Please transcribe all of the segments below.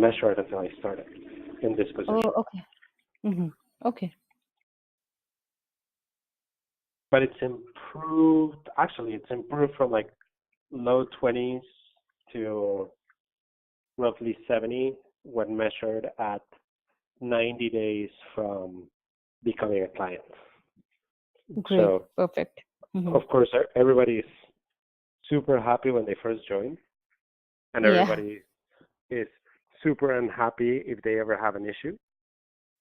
measure it until I started in this Oh, position. okay. Mm-hmm. Okay. But it's improved. Actually, it's improved from like low 20s to roughly 70 when measured at 90 days from becoming a client. Great. So, Perfect. Mm-hmm. of course, everybody is super happy when they first join, and Yeah. everybody is super unhappy if they ever have an issue.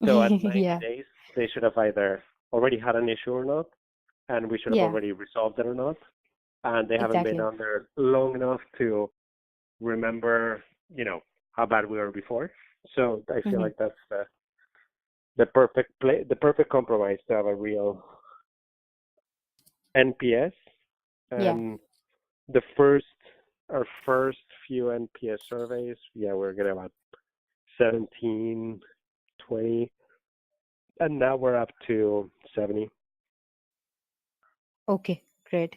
So at 90 Yeah. days, they should have either already had an issue or not, and we should have Yeah. already resolved it or not. And they haven't been Exactly. on there long enough to remember, how bad we were before. So I feel Mm-hmm. like that's the perfect the perfect compromise to have a real NPS. Yeah. And our first few NPS surveys, yeah, we're getting about 17, 20, and now we're up to 70. Okay. Great.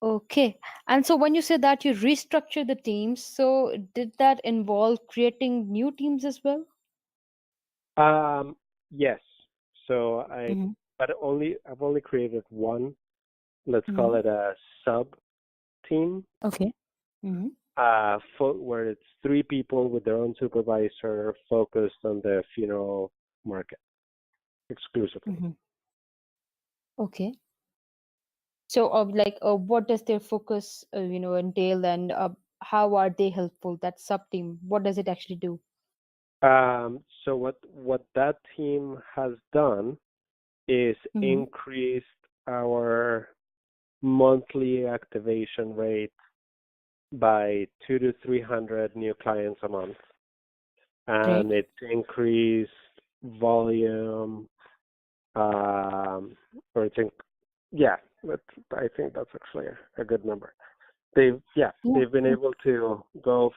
Okay. And so when you say that you restructure the teams, so did that involve creating new teams as well? Yes. So Mm-hmm. I've only created one, let's call Mm-hmm. it a sub team, Okay. Mm-hmm. where it's three people with their own supervisor focused on the funeral market exclusively. Mm-hmm. Okay. So, what does their focus, entail, and how are they helpful? That sub team, what does it actually do? So what that team has done is Mm-hmm. increased our monthly activation rate by 200 to 300 new clients a month, and Great. it's increased volume, or yeah, I think that's actually a good number. Yeah. They've been Yeah. able to go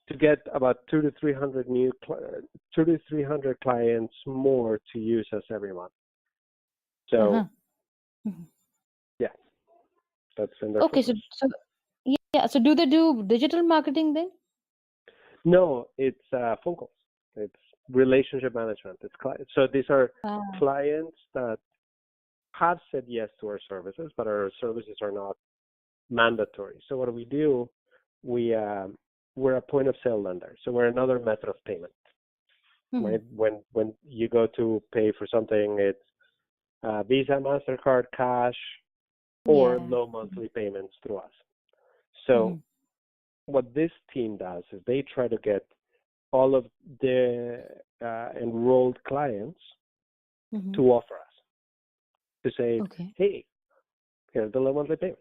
to get about 200 to 300 clients more to use us every month. Uh-huh. So Mhm. yeah, that's been their Okay. So, focus. yeah. So, do they do digital marketing then? No, it's phone calls. It's relationship management. So these are Ah. clients that have said yes to our services, but our services are not mandatory. So what do we do? We we're a point of sale lender, so we're another method of payment. Mm-hmm. Right? When you go to pay for something, it's Visa, Mastercard, cash, or Yeah. low monthly payments through us. So Mm-hmm. what this team does is they try to get all of the enrolled clients Mm-hmm. to offer us to say, Okay. hey, here's the low monthly payments.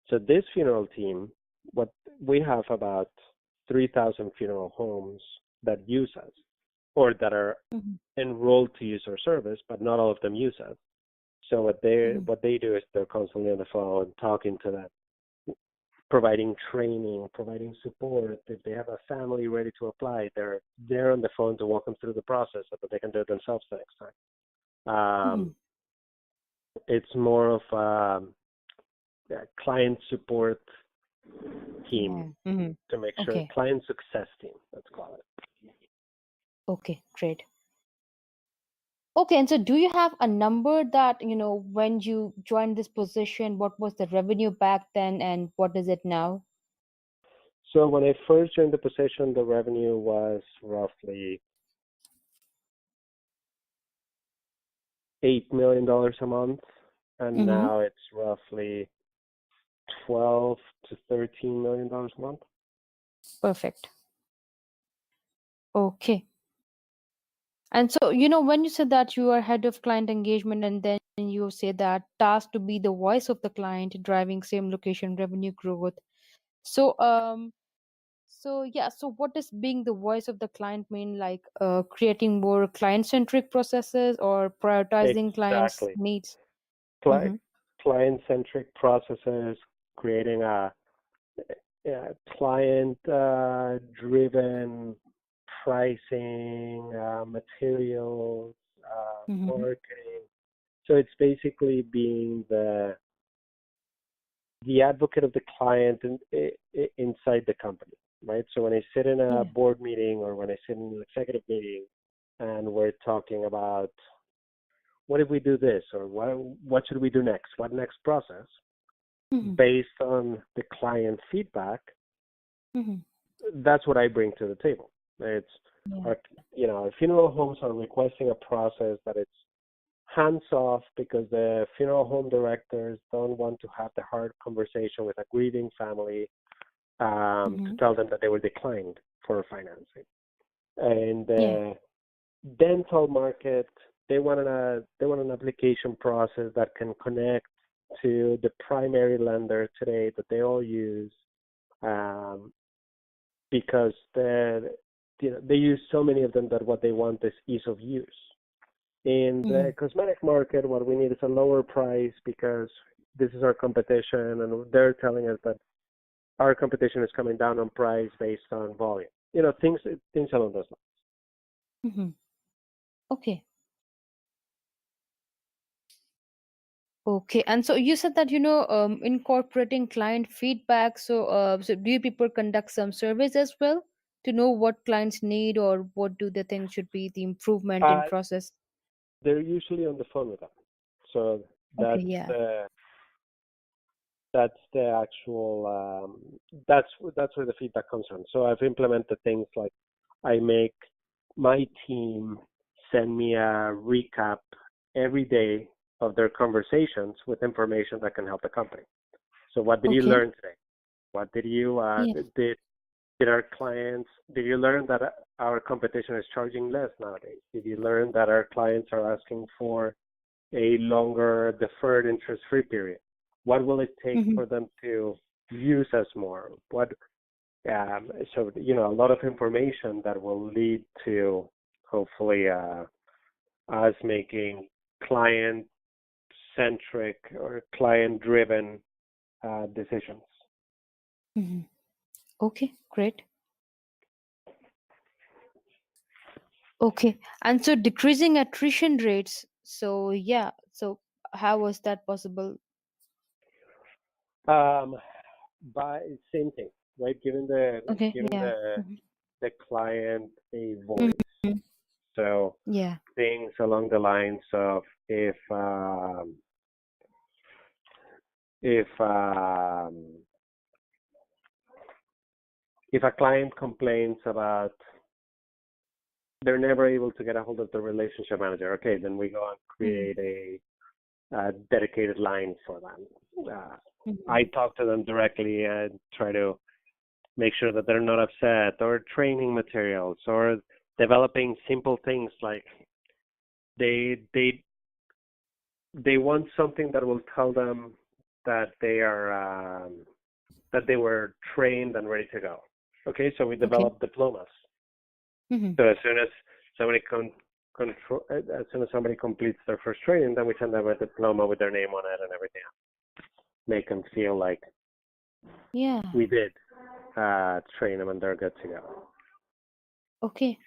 So this funeral team, what we have about 3,000 funeral homes that use us or that are Mm-hmm. enrolled to use our service, but not all of them use us. So Mm-hmm. what they do is they're constantly on the phone talking to them, providing training, providing support. If they have a family ready to apply, they're there on the phone to walk them through the process so that they can do it themselves the next time. Mm-hmm. It's more of a client support team Yeah. Mm-hmm. to make sure, Okay. client success team, let's call it. Okay. Great. Okay, and so do you have a number that, when you joined this position, what was the revenue back then and what is it now? So when I first joined the position, the revenue was roughly $8 million a month, and Mm-hmm. now it's roughly 12 to 13 million a month. Perfect. Okay. And so, when you said that you are head of client engagement and then you say that task to be the voice of the client, driving same location revenue growth. So, so what does being the voice of the client mean? Like creating more client-centric processes or prioritizing clients' Exactly. needs? Cli- Mm-hmm. Client-centric processes, creating a client-driven pricing, materials, Mm-hmm. marketing. So it's basically being the the advocate of the client inside the company, right? So when I sit in a Yeah. board meeting or when I sit in an executive meeting and we're talking about what if we do this or what should we do next, what next process, Mm-hmm. based on the client feedback, Mm-hmm. that's what I bring to the table. It's Yeah. our funeral homes are requesting a process that it's hands off because the funeral home directors don't want to have the hard conversation with a grieving family to Mm-hmm. tell them that they were declined for financing. And Yeah. the dental market, they want an application process that can connect to the primary lender today that they all use, because they use so many of them that what they want is ease of use. In Mm-hmm. the cosmetic market, what we need is a lower price because this is our competition, and they're telling us that our competition is coming down on price based on volume. Things along those lines. Mm-hmm. Okay. Okay. And so you said that, incorporating client feedback. So do you people conduct some surveys as well to know what clients need or what do they think should be the improvement in Uh, process? they're usually on the phone with them, so Okay. that's Yeah. the that's the actual that's where the feedback comes from. So I've implemented things like I make my team send me a recap every day of their conversations with information that can help the company. So what did you Okay. learn today? What did you Yeah. did our clients, did you learn that our competition is charging less nowadays? Did you learn that our clients are asking for a longer deferred interest-free period? What will it take Mm-hmm. for them to use us more? So a lot of information that will lead to hopefully us making client-centric or client-driven decisions. Mm-hmm. Okay. Great. Okay. And so decreasing attrition rates. So yeah. So how was that possible? Um, by same thing, right? Giving Okay. giving Yeah. the client a voice. Mm-hmm. So Yeah. things along the lines of if if a client complains about they're never able to get a hold of the relationship manager, okay, then we go and Mm-hmm. create a dedicated line for them. I Mm-hmm. talk to them directly and try to make sure that they're not upset, or training materials, or developing simple things like they they they want something that will tell them that they were trained and ready to go. Okay, so we Okay. develop diplomas. Mm-hmm. So as soon as as soon as somebody completes their first training, then we send them a diploma with their name on it and everything else. Make them feel like Yeah. we did train them and they're good to go. Okay.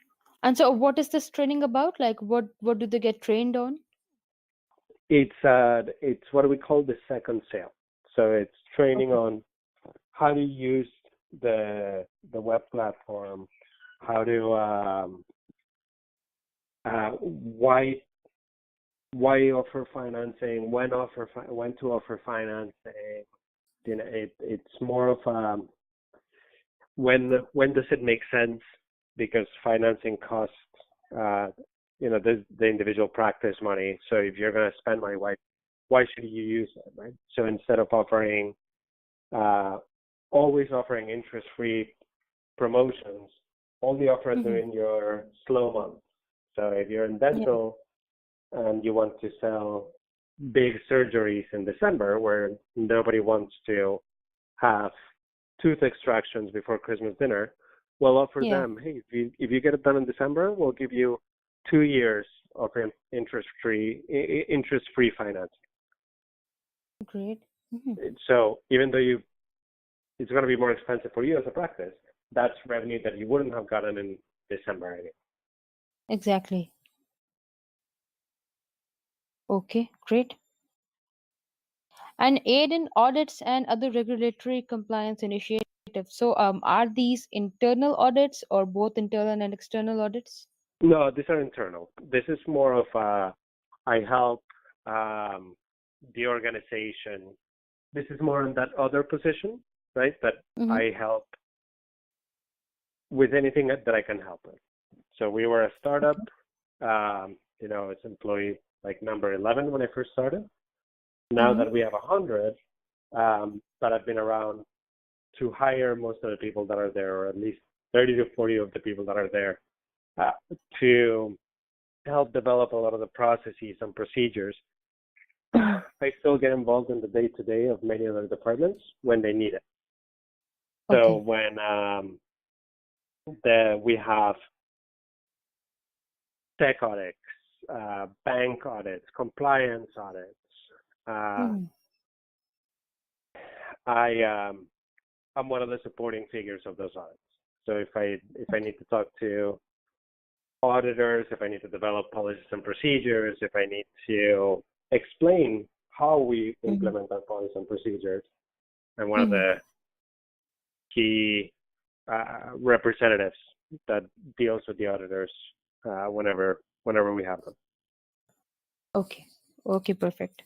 And so what is this training about? Like what do they get trained on? It's what we call the second sale. So it's training Okay. on how to use the web platform, how to why offer financing, when to offer financing. It's more of when does it make sense, because financing costs the individual practice money. So if you're going to spend money, why should you use it, right? So instead of offering always offering interest-free promotions, only offer it Mm-hmm. during your slow months. So if you're in Yeah. dental and you want to sell big surgeries in December where nobody wants to have tooth extractions before Christmas dinner, we'll offer Yeah. them, hey, if you get it done in December, we'll give you 2 years of interest-free financing. Great. Mm-hmm. So even though it's going to be more expensive for you as a practice, that's revenue that you wouldn't have gotten in December anyway. Exactly. Okay, great. and aid in audits and other regulatory compliance initiatives. So, are these internal audits or both internal and external audits? No, these are internal. This is more of I help um, the organization. This is more in that other position, right? That Mm-hmm. I help with anything that I can help with. So we were a startup. It's employee like number 11 when I first started. Now Mm-hmm. that we have 100, but I've been around to hire most of the people that are there, or at least 30 to 40 of the people that are there, uh, to help develop a lot of the processes and procedures. Mm-hmm. I still get involved in the day-to-day of many other departments when they need it. So Okay. when we have tech audits, bank audits, compliance audits, uh, Mm-hmm. I'm one of the supporting figures of those audits. So if I need to talk to auditors, if I need to develop policies and procedures, if I need to explain how we Mm-hmm. implement our policies and procedures, I'm one of Mm-hmm. the key representatives that deals with the auditors whenever we have them. Okay. Okay, perfect.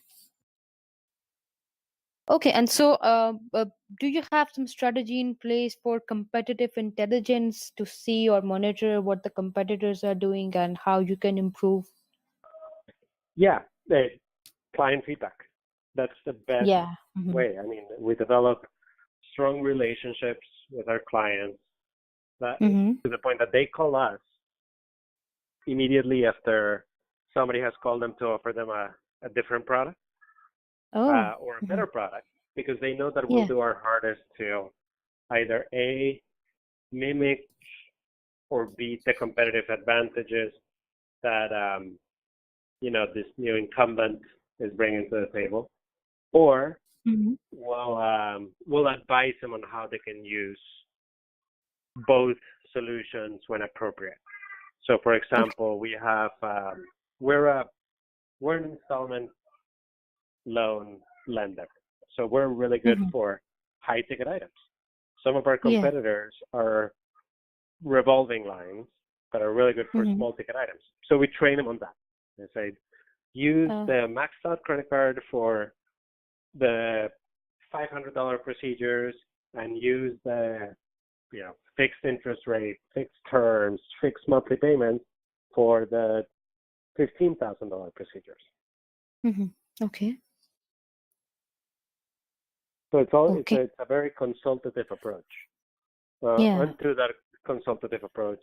Okay, and so do you have some strategy in place for competitive intelligence to see or monitor what the competitors are doing and how you can improve? Yeah, client feedback. That's the best Yeah. Mm-hmm. way. I mean, we develop strong relationships with our clients that, Mm-hmm. to the point that they call us immediately after somebody has called them to offer them a different product Oh. or a Mm-hmm. better product, because they know that we'll Yeah. do our hardest to either A, mimic or beat the competitive advantages that this new incumbent is bringing to the table, or Mm-hmm. we'll advise them on how they can use both solutions when appropriate. So, for Okay. example, we have we're an installment loan lender, so we're really good Mm-hmm. for high ticket items. Some of our Yeah. competitors are revolving lines that are really good for Mm-hmm. small ticket items. So we train them on that. They say, use Uh, the maxed out credit card for the $500 procedures and use the fixed interest rate, fixed terms, fixed monthly payments for the $15,000 procedures. mm-hmm. Okay. So Okay. it's a very consultative approach. Yeah. And through that consultative approach,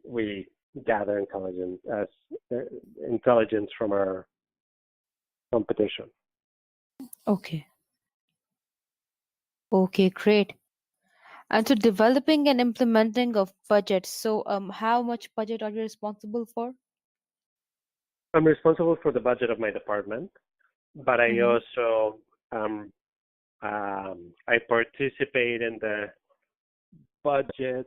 we gather intelligence from our competition. Okay. Okay, great. And so developing and implementing of budgets. So how much budget are you responsible for? I'm responsible for the budget of my department, but I Mm-hmm. also I participate in the budget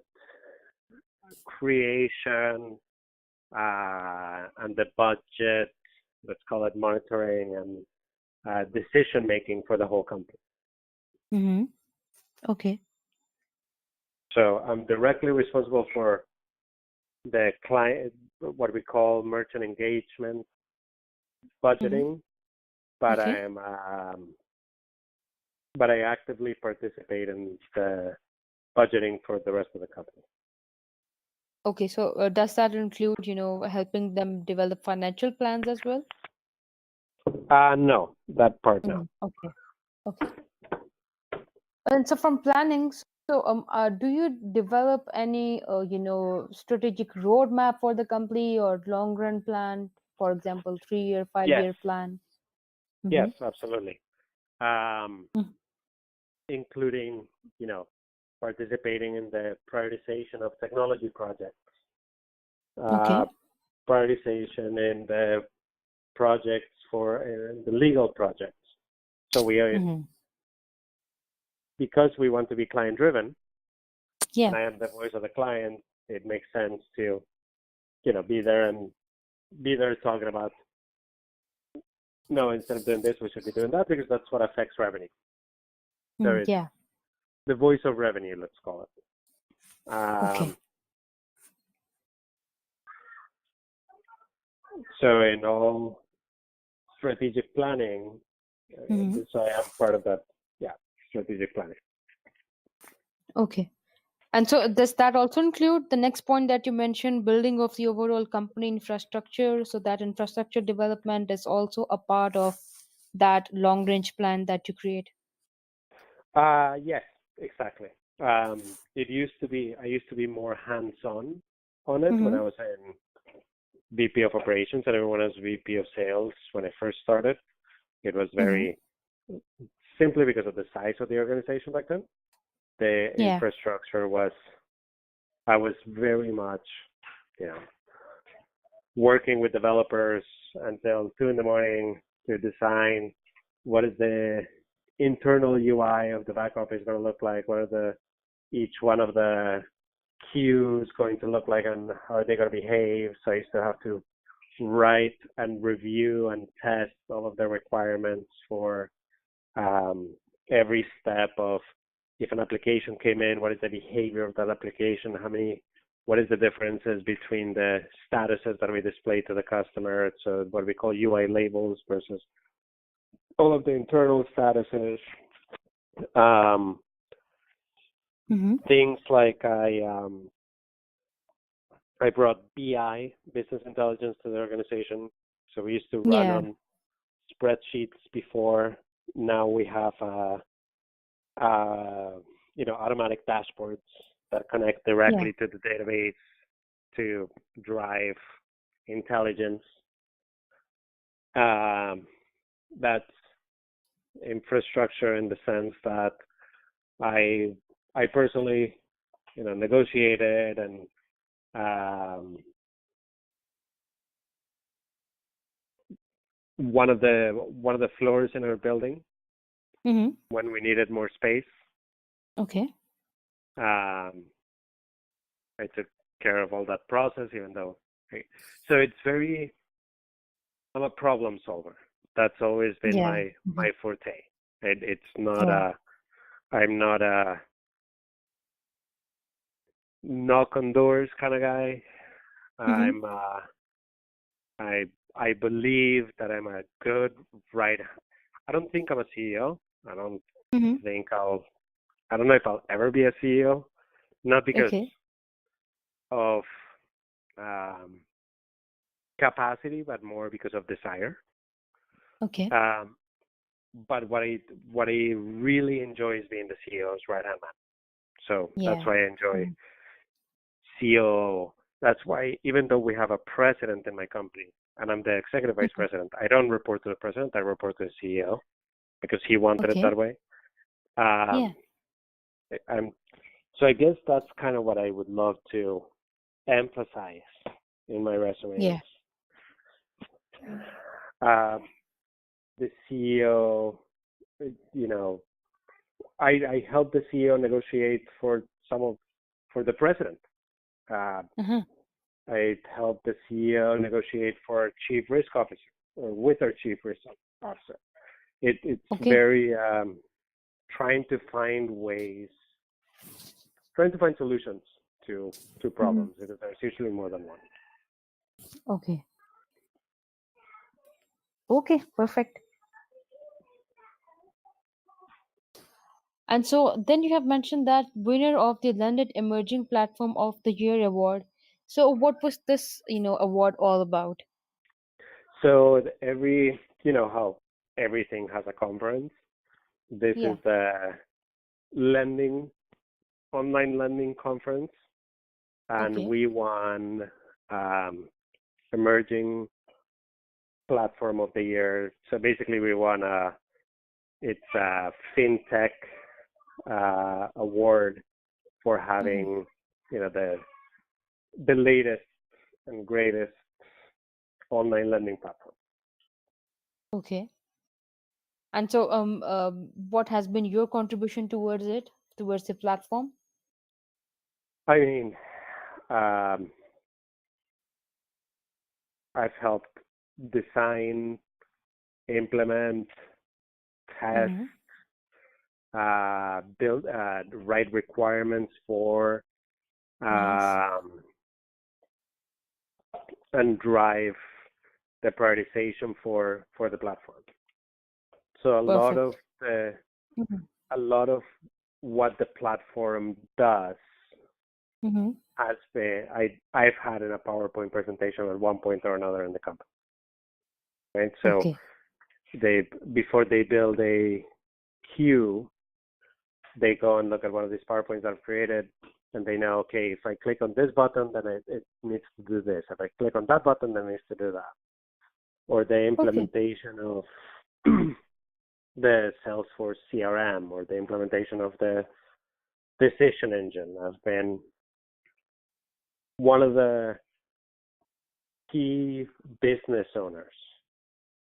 creation and the budget, let's call it monitoring and decision making for the whole company. Mm-hmm. Okay. So I'm directly responsible for the client, what we call merchant engagement Mm-hmm. budgeting, but Okay. I actively participate in the budgeting for the rest of the company. Okay, so does that include, helping them develop financial plans as well? No, that part no. Okay. Okay. And so from planning, so do you develop any, strategic roadmap for the company or long run plan, for example, 3-year, Yes, 5-year plan? Mm-hmm. yes, absolutely. Um, including, participating in the prioritization of technology projects, uh, Okay. prioritization in the projects for the legal projects. So we are, Mm-hmm. because we want to be client driven, and Yeah. I am the voice of the client, it makes sense to, be there talking about no, instead of doing this, we should be doing that because that's what affects revenue. So it's Yeah. the voice of revenue, let's call it. Okay. So in all strategic planning, Hmm. so I am part of that, strategic planning. Okay. And so does that also include the next point that you mentioned, building of the overall company infrastructure? So that infrastructure development is also a part of that long range plan that you create. Yes, exactly. I used to be more hands-on on it when Mm-hmm. I was in VP of operations and everyone was VP of sales when I first started. It was Mm-hmm. very simply because of the size of the organization back then. The Yeah. infrastructure I was very much, you know, working with developers until 2 in the morning to design what is the internal UI of the back office going to look like, what are each one of the queues going to look like, and how are they going to behave. So I used to have to write and review and test all of the requirements for every step of if an application came in, what is the behavior of that application, what is the differences between the statuses that we display to the customer, so what we call UI labels versus all of the internal statuses. Um, Mm-hmm. Things like I brought BI, business intelligence, to the organization. So we used to run Yeah. on spreadsheets before. Now we have automatic dashboards that connect Yeah. directly to the database to drive intelligence. That's infrastructure in the sense that I personally, negotiated and one of the floors in our building Mm-hmm. when we needed more space. Okay. Um, I took care of all that process, even though. So it's very. I'm a problem solver. That's always been Yeah. my Mm-hmm. forte. It's not Yeah. a. I'm not a knock on doors kind of guy. Mm-hmm. I'm. I I believe that I'm a good right. I don't think I'm a CEO. I don't Mm-hmm. think I don't know if I'll ever be a CEO. Not because Okay. of um, capacity, but more because of desire. Okay. Um, but what I really enjoy is being the CEO's right hand man. So that's Yeah. why I enjoy Mm-hmm. CEO. That's why even though we have a president in my company and I'm the executive vice Mm-hmm. president, I don't report to the president. I report to the CEO because he wanted it Okay. that way. Yeah. Um, I'm so I guess that's kind of what I would love to emphasize in my resume Yeah. is uh, the CEO. You know, I helped the CEO negotiate for for the president. Uh, Uh-huh. I helped the CEO negotiate for our chief risk officer or with our chief risk officer. It's Okay. very trying to find ways, trying to find solutions to Mm-hmm. problems because there's usually more than one. Okay. Okay. Perfect. And so then you have mentioned that winner of the London Emerging Platform of the Year award. So what was this, award all about? So how everything has a conference. This is Yeah. the lending online lending conference, and Okay. we won um, emerging platform of the year. So basically, we won it's a fintech award for Mm-hmm. having the latest and greatest online lending platform. Okay. And so what has been your contribution towards it, towards the platform? I mean, um, I've helped design implement, test, Mm-hmm. build, write requirements for, Nice. and drive the prioritization for the platform. So Perfect. a lot of what the platform does Mm-hmm. has been I've had in a PowerPoint presentation at one point or another in the company. Right. So Okay. before they build a queue, they go and look at one of these PowerPoints I've created, and they know, okay, if I click on this button, then it needs to do this. If I click on that button, then it needs to do that. Or the Okay. implementation of the Salesforce CRM or the implementation of the decision engine has been one of the key business owners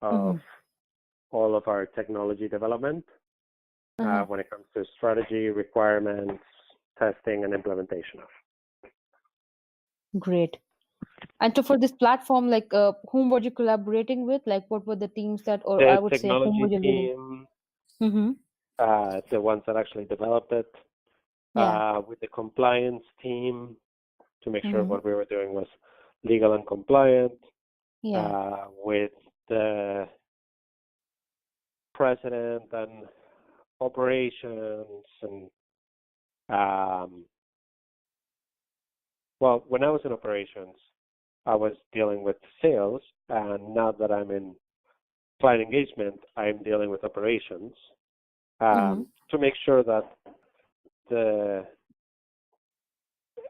of Mm-hmm. all of our technology development Uh-huh. when it comes to strategy, requirements, testing, and implementation of. Great. And so for this platform, like, whom were you collaborating with? Like, what were the teams that, or The I would say, whom were technology you leading? team, Mm-hmm. the ones that actually developed it, Yeah. with the compliance team to make sure Mm-hmm. what we were doing was legal and compliant, Yeah. with the president and operations and well, when I was in operations, I was dealing with sales, and now that I'm in client engagement, I'm dealing with operations Mm-hmm. to make sure that the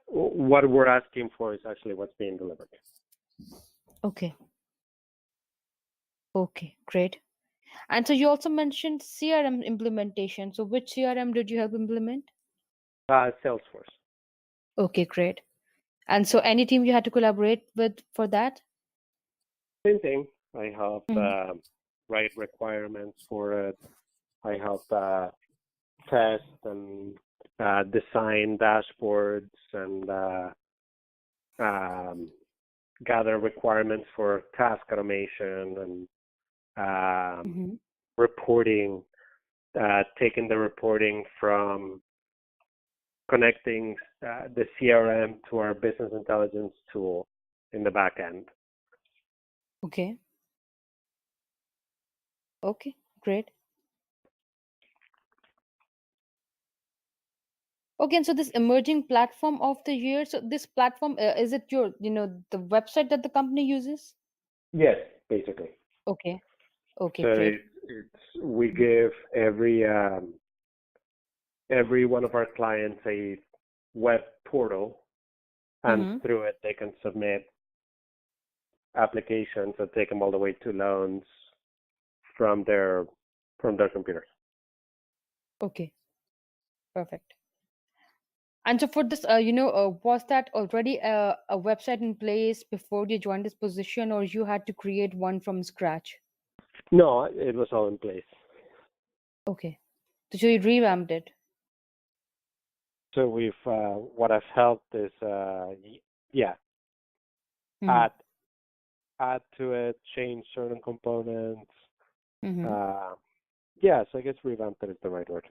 what we're asking for is actually what's being delivered. Okay. Okay. Great. And so you also mentioned CRM implementation. So which CRM did you help implement? Salesforce. Okay. Great. And so any team you had to collaborate with for that? Same thing. I help Mm-hmm. write requirements for it. I help test and design dashboards and gather requirements for task automation and Mm-hmm. reporting, taking the reporting from connecting the CRM to our business intelligence tool in the back end. Okay. Okay. Great. Okay, and so this emerging platform of the year. So this platform, is it your, the website that the company uses? Yes, basically. Okay. Okay, So great. we give every one of our clients a web portal, and Mm-hmm. through it they can submit applications that take them all the way to loans from their computers. Okay, perfect. And so for this, was that already a website in place before you joined this position, or you had to create one from scratch? No, it was all in place. Okay. So you revamped it. So we've what I've helped is yeah, Mm-hmm. add to it, change certain components. Mm-hmm. Yeah, so I guess revamped is the right word.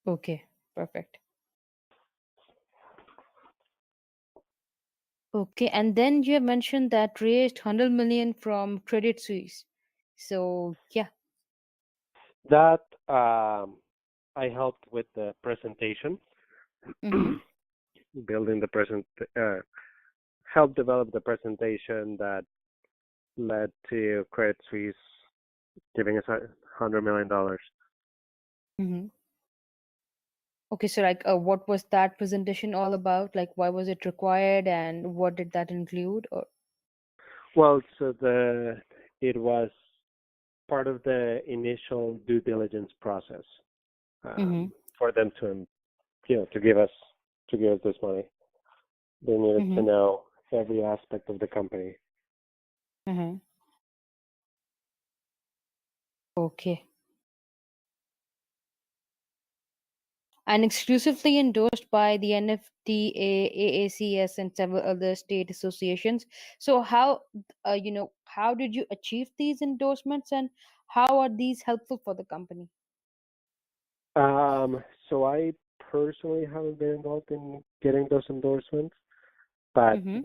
Okay, perfect. Okay, and then you have mentioned that raised 100 million from Credit Suisse. So yeah. That I helped with the presentation, Mm-hmm. building the helped develop the presentation that led to Credit Suisse giving us $100 million. Mm-hmm. Okay, so like, what was that presentation all about? Like, why was it required, and what did that include? Or Well, so it was part of the initial due diligence process mm-hmm. for them to to give us this money. They needed to Mm-hmm. know every aspect of the company. Mm-hmm. Okay. And exclusively endorsed by the NFTA, AACS, and several other state associations. So how how did you achieve these endorsements, and how are these helpful for the company? So I personally haven't been involved in getting those endorsements, but Mm-hmm.